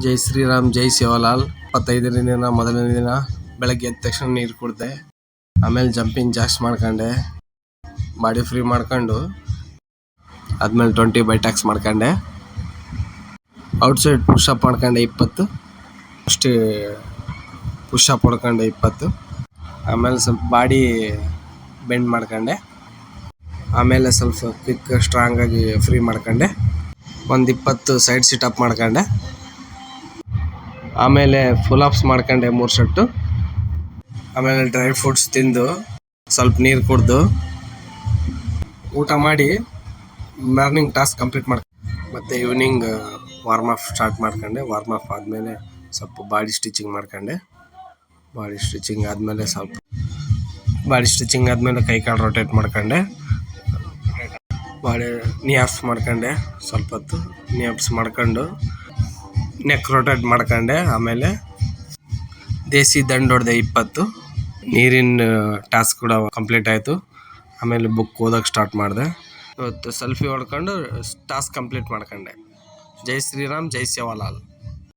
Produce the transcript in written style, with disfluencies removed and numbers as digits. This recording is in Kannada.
ಜೈ ಶ್ರೀರಾಮ್ ಜೈ ಸೇವಾಲಾಲ್. 25ನೇ ದಿನ ಮೊದಲನೇ ದಿನ ಬೆಳಗ್ಗೆ ಎದ್ದ ತಕ್ಷಣ ನೀರು ಕುಡ್ದೆ. ಆಮೇಲೆ ಜಂಪಿಂಗ್ ಜಾಕ್ಸ್ ಮಾಡ್ಕೊಂಡೆ, ಬಾಡಿ ಫ್ರೀ ಮಾಡ್ಕೊಂಡು ಆದ್ಮೇಲೆ 20 ಬೈಟಾಕ್ಸ್ ಮಾಡ್ಕೊಂಡೆ. ಔಟ್ಸೈಡ್ ಪುಷಪ್ ಮಾಡ್ಕೊಂಡೆ 20, ಅಷ್ಟೇ ಪುಷಪ್ ಹೊಡ್ಕೊಂಡೆ 20. ಆಮೇಲೆ ಸ್ವಲ್ಪ ಬಾಡಿ ಬೆಂಡ್ ಮಾಡ್ಕೊಂಡೆ. ಆಮೇಲೆ ಸ್ವಲ್ಪ ಕ್ವಿಕ್ ಸ್ಟ್ರಾಂಗ್ ಆಗಿ ಫ್ರೀ ಮಾಡ್ಕೊಂಡೆ. ಒಂದು 20 ಸೈಡ್ ಸಿಟಪ್ ಮಾಡ್ಕೊಂಡೆ. ಆಮೇಲೆ ಫುಲ್ ಅಪ್ಸ್ ಮಾಡ್ಕೊಂಡೆ 3 ಸೆಟ್ಟು. ಆಮೇಲೆ ಡ್ರೈ ಫ್ರೂಟ್ಸ್ ತಿಂದು ಸ್ವಲ್ಪ ನೀರು ಕುಡ್ದು ಊಟ ಮಾಡಿ ಮಾರ್ನಿಂಗ್ ಟಾಸ್ಕ್ ಕಂಪ್ಲೀಟ್ ಮತ್ತು ಈವ್ನಿಂಗ್ ವಾರ್ಮ್ ಅಪ್ ಸ್ಟಾರ್ಟ್ ಮಾಡ್ಕೊಂಡೆ. ವಾರ್ಮ್ ಅಪ್ ಆದಮೇಲೆ ಸ್ವಲ್ಪ ಬಾಡಿ ಸ್ಟಿಚಿಂಗ್ ಮಾಡ್ಕೊಂಡೆ. ಬಾಡಿ ಸ್ಟಿಚಿಂಗ್ ಆದಮೇಲೆ ಕೈ ಕಾಲು ರೊಟೇಟ್ ಮಾಡ್ಕೊಂಡೆ. ನೀ ಅಪ್ಸ್ ಮಾಡ್ಕೊಂಡೆ. ಸ್ವಲ್ಪ ಹೊತ್ತು ನೀ ಅಪ್ಸ್ ಮಾಡ್ಕೊಂಡು ನೆಕ್ ರೊಟೇಟ್ ಮಾಡ್ಕೊಂಡೆ. ಆಮೇಲೆ ದೇಸಿ ದಂಡು ಹೊಡೆದೆ 20. ನೀರಿನ ಟಾಸ್ಕ್ ಕೂಡ ಕಂಪ್ಲೀಟ್ ಆಯಿತು. ಆಮೇಲೆ ಬುಕ್ ಓದೋಕ್ಕೆ ಸ್ಟಾರ್ಟ್ ಮಾಡಿದೆ. ಇವತ್ತು ಸೆಲ್ಫಿ ಹೊಡ್ಕೊಂಡು ಟಾಸ್ಕ್ ಕಂಪ್ಲೀಟ್ ಮಾಡ್ಕೊಂಡೆ. ಜೈ ಶ್ರೀರಾಮ್ ಜೈ ಸೇವಾಲಾಲ್.